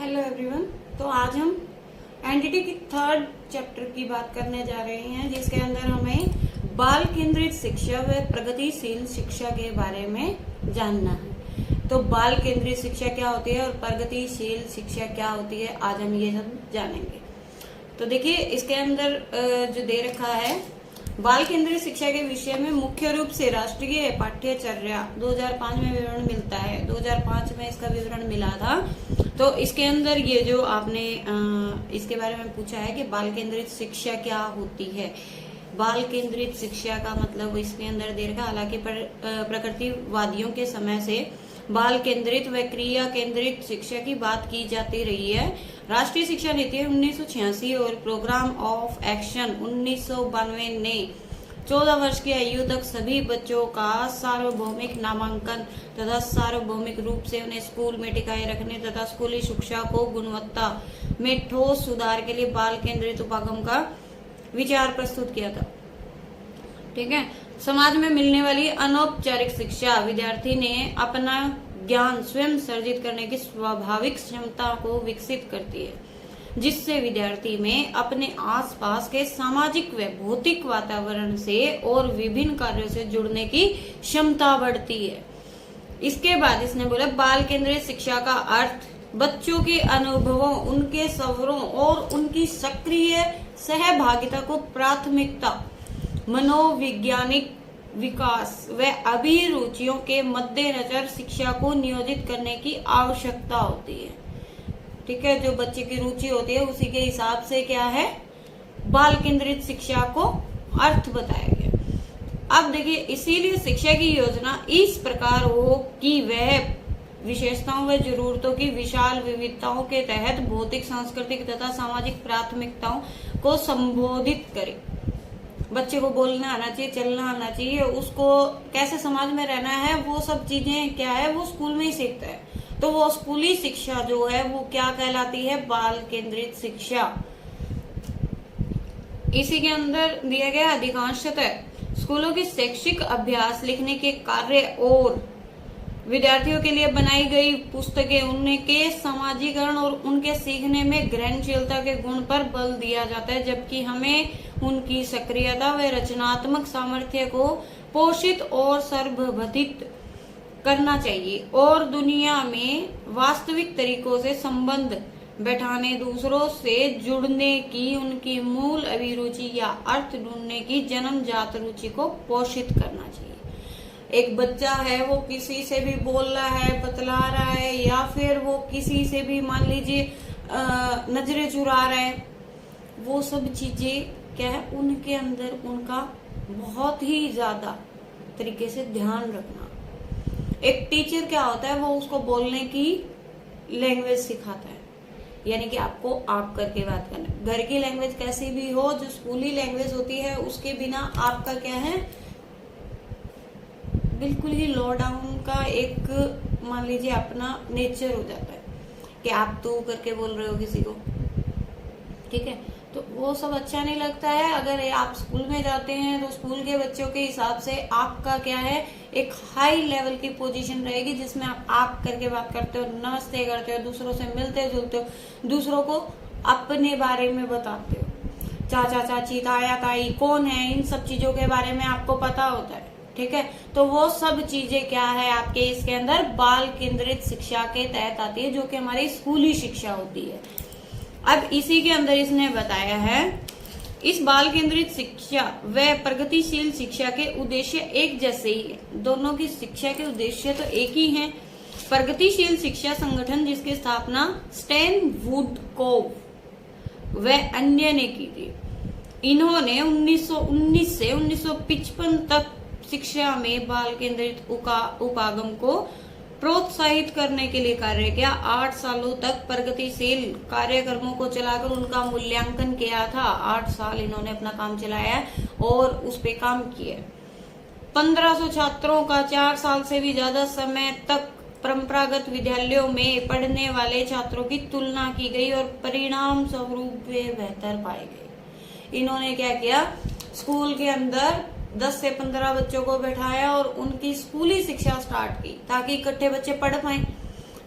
Hello everyone. तो आज हम एनडीटी की थर्ड चैप्टर की बात करने जा रहे हैं, जिसके अंदर हमें बाल केंद्रित शिक्षा व प्रगतिशील शिक्षा के बारे में जानना है। तो बाल केंद्रित शिक्षा क्या होती है और प्रगतिशील शिक्षा क्या होती है, आज हम ये सब जानेंगे। तो देखिए, इसके अंदर जो दे रखा है, बाल केंद्रित शिक्षा के विषय में मुख्य रूप से राष्ट्रीय पाठ्यचर्या 2005 में विवरण मिलता है। 2005 में इसका विवरण मिला था। तो इसके अंदर ये जो आपने इसके बारे में पूछा है कि बाल केंद्रित शिक्षा क्या होती है। बाल केंद्रित शिक्षा का मतलब इसके अंदर दे रखा, हालांकि प्रकृतिवादियों के समय से बाल केंद्रित व क्रिया केंद्रित शिक्षा की बात की जाती रही है। राष्ट्रीय शिक्षा नीति 1986 और प्रोग्राम ऑफ एक्शन 1992 ने 14 वर्ष की आयु तक सभी बच्चों का सार्वभौमिक नामांकन तथा सार्वभौमिक रूप से उन्हें स्कूल में टिकाए रखने तथा स्कूली शिक्षा को गुणवत्ता में ठोस सुधार के लिए बाल केंद्रित उपागम का विचार प्रस्तुत किया था। ठीक है। समाज में मिलने वाली अनौपचारिक शिक्षा विद्यार्थी ने अपना ज्ञान स्वयं सर्जित करने की स्वाभाविक क्षमता को विकसित करती है, जिससे विद्यार्थी में अपने आसपास के सामाजिक व भौतिक वातावरण से और विभिन्न कार्यों से जुड़ने की क्षमता बढ़ती है। इसके बाद इसने बोला, बाल केंद्रित शिक्षा का अर्थ बच्चों के अनुभवों, उनके सवरों और उनकी सक्रिय सहभागिता को प्राथमिकता, मनोवैज्ञानिक विकास व अभिरुचियों के मद्देनजर शिक्षा को नियोजित करने की आवश्यकता होती है। ठीक है। जो बच्चे की रुचि होती है उसी के हिसाब से क्या है, बाल केंद्रित शिक्षा को अर्थ बताया गया। अब देखिए, इसीलिए शिक्षा की योजना इस प्रकार हो कि वह विशेषताओं व जरूरतों की विशाल विविधताओं के तहत भौतिक, सांस्कृतिक तथा सामाजिक प्राथमिकताओं को संबोधित करे। बच्चे को बोलना आना चाहिए, चलना आना चाहिए, उसको कैसे समाज में रहना है, वो सब चीजें क्या है, वो स्कूल में ही सीखता है। तो वो स्कूली शिक्षा जो है वो क्या कहलाती है, बाल केंद्रित शिक्षा। इसी के अंदर दिया गया, अधिकांशतः स्कूलों की शैक्षिक अभ्यास, लिखने के कार्य और विद्यार्थियों के लिए बनाई गई पुस्तकें उनके समाजीकरण और उनके सीखने में ग्रहणशीलता के गुण पर बल दिया जाता है, जबकि हमें उनकी सक्रियता व रचनात्मक सामर्थ्य को पोषित और सर्वबधित करना चाहिए और दुनिया में वास्तविक तरीकों से संबंध बैठाने, दूसरों से जुड़ने की उनकी मूल अभिरुचि या अर्थ ढूंढने की जन्मजात रुचि को पोषित करना चाहिए। एक बच्चा है, वो किसी से भी बोल रहा है, बतला रहा है, या फिर वो किसी से भी मान लीजिए नजरें चुरा रहा है, वो सब चीजें क्या है, उनके अंदर उनका बहुत ही ज्यादा तरीके से ध्यान रखना। एक टीचर क्या होता है, वो उसको बोलने की लैंग्वेज सिखाता है, यानी कि आपको आप करके बात करना। घर की लैंग्वेज कैसी भी हो, जो स्कूली लैंग्वेज होती है उसके बिना आपका क्या है, बिल्कुल ही लो डाउन का एक मान लीजिए अपना नेचर हो जाता है कि आप तू करके बोल रहे हो किसी को। ठीक है। तो वो सब अच्छा नहीं लगता है। अगर आप स्कूल में जाते हैं तो स्कूल के बच्चों के हिसाब से आपका क्या है, एक हाई लेवल की पोजीशन रहेगी, जिसमें आप करके बात करते हो, नमस्ते करते हो, दूसरों से मिलते जुलते हो, दूसरों को अपने बारे में बताते हो। चाचा चाची, ताया ताई कौन है, इन सब चीजों के बारे में आपको पता होता है। ठीक है। तो वो सब चीजें क्या है आपके इसके अंदर बाल केंद्रित शिक्षा के तहत आती है, जो कि हमारी स्कूली शिक्षा होती है। अब इसी के अंदर इसने बताया है, इस बाल केंद्रित शिक्षा व प्रगतिशील शिक्षा के उद्देश्य एक जैसे ही है। दोनों की शिक्षा के उद्देश्य तो एक ही हैं। प्रगतिशील शिक्षा संगठन, जिसकी स्थापना स्टैन वुडकोव व अन्य ने की थी, इन्होंने 1919 से 1955 तक शिक्षा में बाल केंद्रित उपागम को प्रोत्साहित करने के लिए कार्य किया। 8 सालों तक प्रगतिशील कार्यक्रमों को चलाकर उनका मूल्यांकन किया था। 8 साल इन्होंने अपना काम चलाया और उस पे काम किया। 1500 छात्रों का 4 साल से भी ज्यादा समय तक परंपरागत विद्यालयों में पढ़ने वाले छात्रों की तुलना की गई और परिणाम स्वरूप वे बेहतर पाए गए। इन्होंने क्या किया, स्कूल के अंदर 10 से 15 बच्चों को बैठाया और उनकी स्कूली शिक्षा स्टार्ट की, ताकि इकट्ठे बच्चे पढ़ पाए।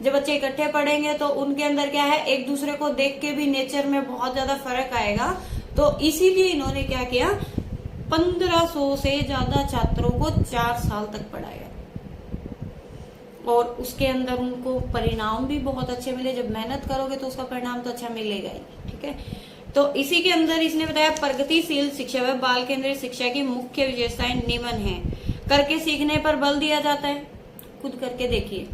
जब बच्चे इकट्ठे पढ़ेंगे तो उनके अंदर क्या है, एक दूसरे को देख के भी नेचर में बहुत ज्यादा फर्क आएगा। तो इसीलिए इन्होंने क्या किया, 1500 से ज्यादा छात्रों को 4 साल तक पढ़ाया और उसके अंदर उनको परिणाम भी बहुत अच्छे मिले। जब मेहनत करोगे तो उसका परिणाम तो अच्छा मिलेगा ही, ठीक है। तो इसी के अंदर इसने बताया प्रगतिशील शिक्षा व बाल केंद्रित शिक्षा की मुख्य विशेषताएं निम्न हैं। करके सीखने पर बल दिया जाता है, खुद करके देखिए।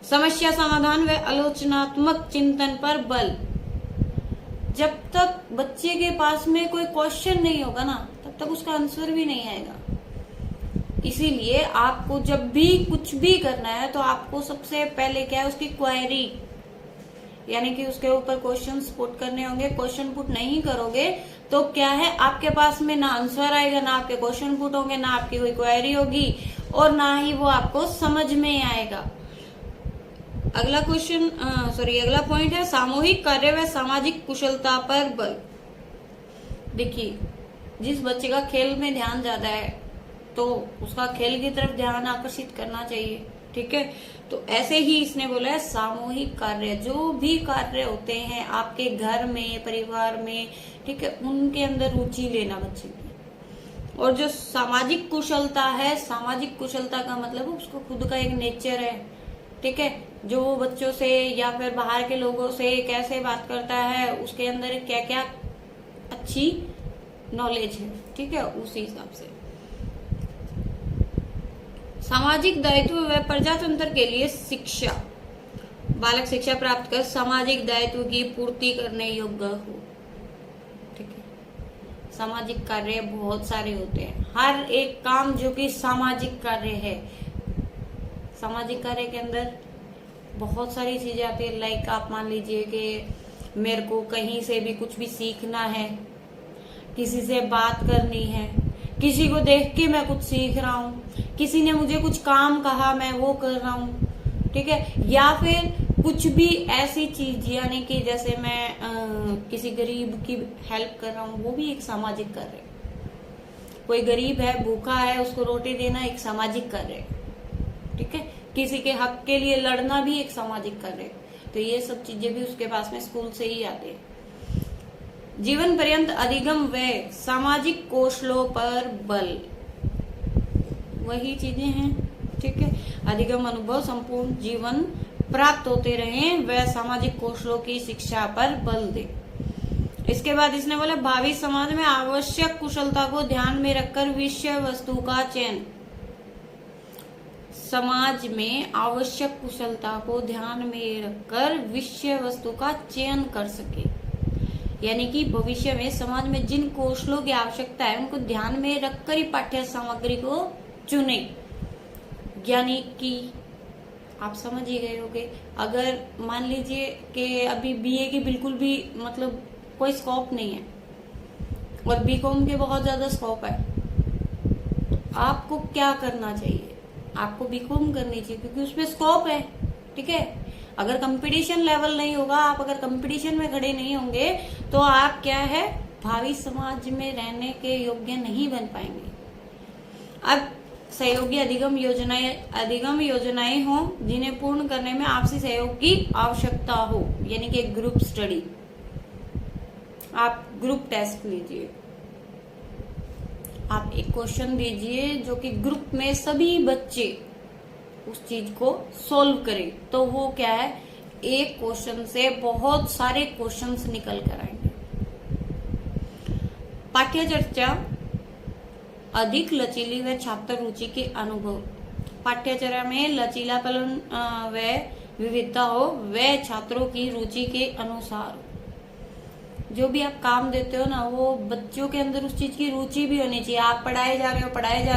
समस्या समाधान व आलोचनात्मक चिंतन पर बल। जब तक बच्चे के पास में कोई क्वेश्चन नहीं होगा ना, तब तक उसका आंसर भी नहीं आएगा। इसीलिए आपको जब भी कुछ भी करना है तो आपको सबसे पहले क्या है, उसकी क्वेरी, यानी कि उसके ऊपर क्वेश्चंस पुट करने होंगे। क्वेश्चन पुट नहीं करोगे तो क्या है, आपके पास में ना आंसर आएगा, ना आपके क्वेश्चन पुट होंगे, ना आपकी कोई क्वेरी होगी और ना ही वो आपको समझ में आएगा। अगला अगला पॉइंट है सामूहिक कार्य व सामाजिक कुशलता पर बल। देखिए, जिस बच्चे का खेल में ध्यान ज्यादा है तो उसका खेल की तरफ ध्यान आकर्षित करना चाहिए, ठीक है। तो ऐसे ही इसने बोला है सामूहिक कार्य, जो भी कार्य होते हैं आपके घर में, परिवार में, ठीक है, उनके अंदर रुचि लेना बच्चे की। और जो सामाजिक कुशलता है, सामाजिक कुशलता का मतलब उसको खुद का एक नेचर है, ठीक है, जो वो बच्चों से या फिर बाहर के लोगों से कैसे बात करता है, उसके अंदर क्या क्या अच्छी नॉलेज है, ठीक है, उसी हिसाब से। सामाजिक दायित्व व प्रजातंत्र के लिए शिक्षा। बालक शिक्षा प्राप्त कर सामाजिक दायित्व की पूर्ति करने योग्य हो, ठीक है। सामाजिक कार्य बहुत सारे होते हैं, हर एक काम जो कि सामाजिक कार्य है, सामाजिक कार्य के अंदर बहुत सारी चीजें आती है। लाइक आप मान लीजिए कि मेरे को कहीं से भी कुछ भी सीखना है, किसी से बात करनी है, किसी को देख के मैं कुछ सीख रहा हूँ, किसी ने मुझे कुछ काम कहा मैं वो कर रहा हूँ, ठीक है। या फिर कुछ भी ऐसी चीज, यानी कि जैसे मैं किसी गरीब की हेल्प कर रहा हूँ, वो भी एक सामाजिक कार्य है। कोई गरीब है, भूखा है, उसको रोटी देना एक सामाजिक कार्य है, ठीक है। किसी के हक के लिए लड़ना भी एक सामाजिक कार्य है। तो ये सब चीजें भी उसके पास में स्कूल से ही आते हैं। जीवन पर्यंत अधिगम व सामाजिक कौशलों पर बल, वही चीजें हैं, ठीक है। अधिगम अनुभव संपूर्ण जीवन प्राप्त होते रहे व सामाजिक कौशलों की शिक्षा पर बल दे। इसके बाद इसने बोला भावी समाज में आवश्यक कुशलता को ध्यान में रखकर विषय वस्तु का चयन। समाज में आवश्यक कुशलता को ध्यान में रखकर विषय वस्तु का चयन कर सके, यानी कि भविष्य में समाज में जिन कौशलों की आवश्यकता है उनको ध्यान में रखकर ही पाठ्य सामग्री को चुने। यानी कि आप समझ ही गए होंगे, अगर मान लीजिए कि अभी बीए की बिल्कुल भी मतलब कोई स्कोप नहीं है और बीकॉम के बहुत ज्यादा स्कोप है, आपको क्या करना चाहिए? आपको बीकॉम करनी चाहिए क्योंकि उसमें स्कोप है, ठीक है। अगर कंपटीशन लेवल नहीं होगा, आप अगर कंपटीशन में खड़े नहीं होंगे तो आप क्या है, भावी समाज में रहने के योग्य नहीं बन पाएंगे। अब सहयोगी अधिगम योजनाएं हो जिन्हें पूर्ण करने में आपसी सहयोग की आवश्यकता हो, यानी कि ग्रुप स्टडी। आप ग्रुप टेस्ट लीजिए, आप एक क्वेश्चन दीजिए जो कि ग्रुप में सभी बच्चे उस चीज को सोल्व करें, तो वो क्या है, एक क्वेश्चन से बहुत सारे क्वेश्चंस निकल कर आएंगे। पाठ्य चर्चा अधिक लचीली व छात्र रुचि के अनुभव। पाठ्यचर्या में लचीलापन व विविधता हो व छात्रों की रुचि के अनुसार। जो भी आप काम देते हो ना, वो बच्चों के अंदर उस चीज की रुचि भी होनी चाहिए। आप पढ़ाए जा रहे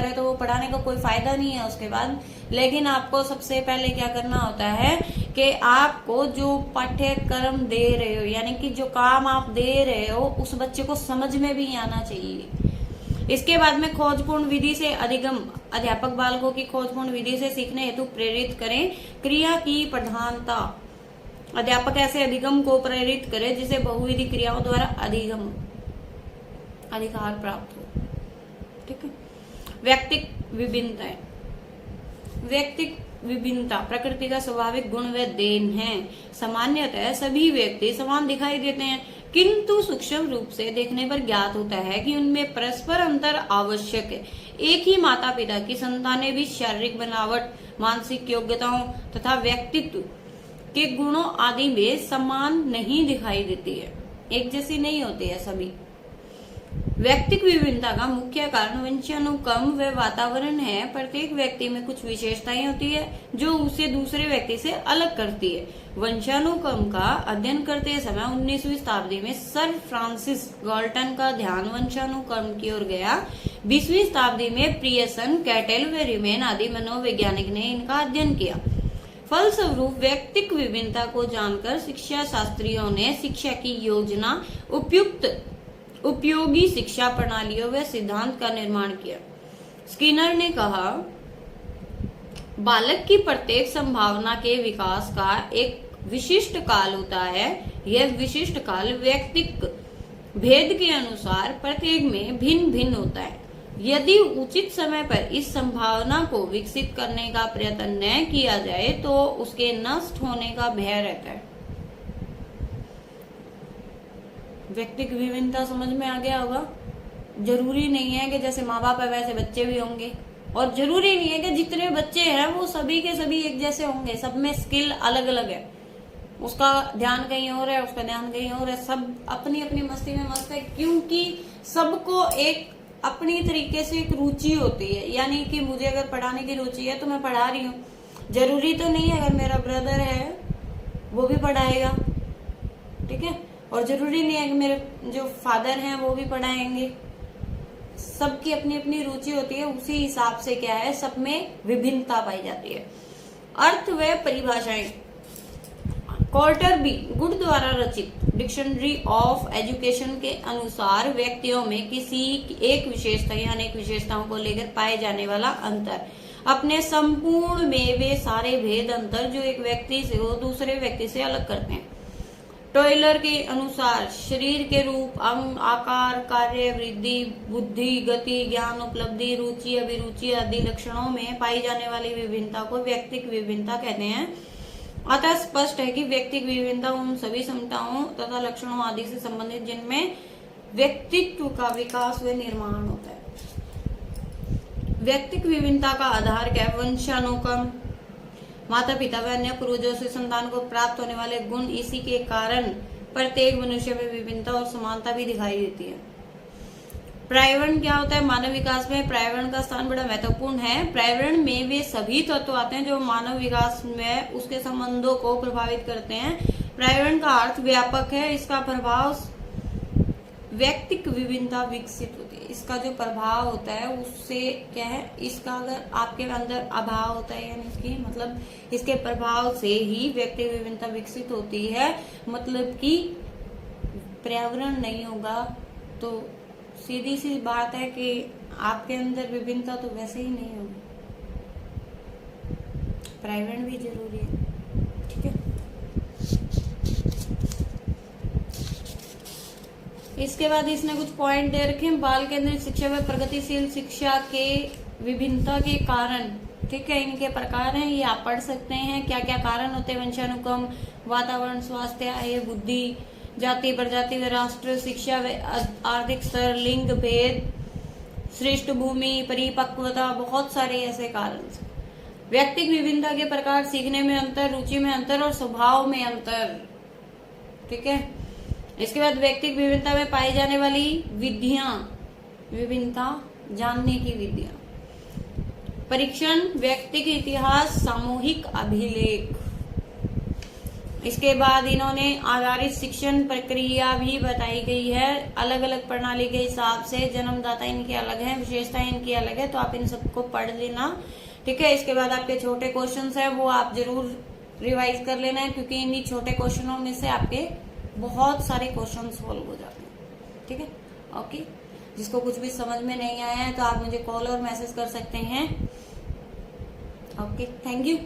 हो तो वो पढ़ाने का कोई फायदा नहीं है उसके बाद। लेकिन आपको सबसे पहले क्या करना होता है कि आपको जो पाठ्यक्रम दे रहे हो, यानी कि जो काम आप दे रहे हो, उस बच्चे को समझ में भी आना चाहिए। इसके बाद में खोजपूर्ण विधि से अधिगम। अध्यापक बालकों की खोजपूर्ण विधि से सीखने हेतु प्रेरित करें। क्रिया की प्रधानता। अध्यापक ऐसे अधिगम को प्रेरित करे जिसे बहुविधि क्रियाओं द्वारा अधिकार प्राप्त हो, ठीक है। व्यक्तिक विभिन्नताएं। व्यक्तिक विभिन्नता प्रकृति का स्वाभाविक गुण व देन है। सामान्यतः सभी व्यक्ति समान दिखाई देते हैं, किंतु सूक्ष्म रूप से देखने पर ज्ञात होता है कि उनमें परस्पर अंतर आवश्यक है। एक ही माता पिता की संतानें भी शारीरिक बनावट, मानसिक योग्यताओं तथा व्यक्तित्व के गुणों आदि में समान नहीं दिखाई देती है, एक जैसी नहीं होती है सभी। व्यक्तिक विभिन्नता का मुख्य कारण वंशानुक्रम व वातावरण है। प्रत्येक व्यक्ति में कुछ विशेषताएं होती है जो उसे दूसरे व्यक्ति से अलग करती है। वंशानुक्रम का अध्ययन करते समय 19वीं शताब्दी में सर फ्रांसिस गाल्टन का ध्यान वंशानुक्रम की ओर गया। 20वीं शताब्दी में प्रियसन, कैटेल व रिमेन आदि मनोवैज्ञानिक ने इनका अध्ययन किया। फलस्वरूप व्यक्तिक विभिन्नता को जानकर शिक्षा शास्त्रियों ने शिक्षा की योजना, उपयोगी शिक्षा प्रणालियों व सिद्धांत का निर्माण किया। स्किनर ने कहा, बालक की प्रत्येक संभावना के विकास का एक विशिष्ट काल होता है। यह विशिष्ट काल व्यक्तिक भेद के अनुसार प्रत्येक में भिन्न भिन्न होता है। यदि उचित समय पर इस संभावना को विकसित करने का प्रयत्न न किया जाए तो उसके नष्ट होने का भय रहता है। व्यक्तिक विभिन्नता समझ में आ गया होगा। जरूरी नहीं है कि जैसे माँ बाप है वैसे बच्चे भी होंगे, और जरूरी नहीं है कि जितने बच्चे हैं वो सभी के सभी एक जैसे होंगे। सब में स्किल अलग अलग है, उसका ध्यान कहीं और है, उसका ध्यान कहीं और है। सब अपनी अपनी मस्ती में मस्त है, क्योंकि सबको एक अपनी तरीके से एक रुचि होती है। यानी कि मुझे अगर पढ़ाने की रुचि है तो मैं पढ़ा रही हूँ। जरूरी तो नहीं है अगर मेरा ब्रदर है वो भी पढ़ाएगा, ठीक है, और जरूरी नहीं है कि मेरे जो फादर हैं वो भी पढ़ाएंगे। सबकी अपनी अपनी रुचि होती है, उसी हिसाब से क्या है सब में विभिन्नता पाई जाती है। अर्थ व परिभाषाएं। कॉल्टर बी गुड द्वारा रचित डिक्शनरी ऑफ एजुकेशन के अनुसार व्यक्तियों में किसी एक विशेषता या अनेक विशेषताओं को लेकर पाए जाने वाला अंतर अपने संपूर्ण में वे सारे भेद अंतर जो एक व्यक्ति से वो दूसरे व्यक्ति से अलग करते हैं। टॉयलर के अनुसार शरीर के रूप, अंग, आकार, कार्य, वृद्धि, बुद्धि, गति, ज्ञान, उपलब्धि, रुचि, अभिरुचि आदि लक्षणों में पाई जाने वाली विभिन्नता को व्यक्तिक विभिन्नता कहते हैं। अतः स्पष्ट है कि व्यक्तिक विभिन्नता उन सभी क्षमताओं तथा लक्षणों आदि से संबंधित जिनमें व्यक्तित्व का विकास व निर्माण होता है। व्यक्तिक विभिन्नता का आधार क्या है? वंशानुक्रम, माता पिता व अन्य पूर्वजों से संतान को प्राप्त होने वाले गुण। इसी के कारण प्रत्येक मनुष्य में विभिन्नता और समानता भी दिखाई देती है। पर्यावरण क्या होता है? मानव विकास में पर्यावरण का स्थान बड़ा महत्वपूर्ण है। पर्यावरण में वे सभी तत्व आते हैं जो मानव विकास में उसके संबंधों को प्रभावित करते हैं। पर्यावरण का अर्थ व्यापक है, इसका प्रभाव व्यक्तिक विभिन्नता विकसित होती है। इसका जो प्रभाव होता है उससे क्या है, इसका अगर आपके अंदर अभाव होता है यानी इसकी मतलब इसके प्रभाव से ही व्यक्तिक विभिन्नता विकसित होती है। मतलब कि पर्यावरण नहीं होगा तो सीधी सी बात है कि आपके अंदर विभिन्नता तो वैसे ही नहीं होगी। पर्यावरण भी जरूरी है, ठीक है। इसके बाद इसने कुछ पॉइंट दे रखे हैं। बाल केंद्रित शिक्षा व प्रगतिशील शिक्षा के विभिन्नता के कारण, ठीक है, इनके प्रकार हैं, ये आप पढ़ सकते हैं। क्या क्या कारण होते हैं? वंशानुक्रम, वातावरण, स्वास्थ्य, आय, बुद्धि, जाति, प्रजाति व राष्ट्र, शिक्षा व आर्थिक स्तर, लिंग भेद, श्रेष्ठ भूमि, परिपक्वता, बहुत सारे ऐसे कारण। व्यक्तिक विभिन्नता के प्रकार: सीखने में अंतर, रुचि में अंतर और स्वभाव में अंतर, ठीक है। इसके बाद व्यक्तिक विभिन्नता में पाई जाने वाली विधियां, विभिन्नता जानने की विधियां। परीक्षण, व्यक्तिक इतिहास, सामूहिक अभिलेख। इसके बाद इन्होंने आधारित शिक्षण प्रक्रिया भी बताई गई है अलग अलग प्रणाली के हिसाब से। जन्मदाता इनके अलग हैं, विशेषताएं इनकी अलग है, तो आप इन सबको पढ़ लेना, ठीक है। इसके बाद आपके छोटे क्वेश्चंस है वो आप जरूर रिवाइज कर लेना है, क्योंकि इन्हीं छोटे क्वेश्चनों में से आपके बहुत सारे क्वेश्चन सॉल्व हो जाते हैं, ठीक है। ओके, जिसको कुछ भी समझ में नहीं आया है तो आप मुझे कॉल और मैसेज कर सकते हैं। Okay, thank you.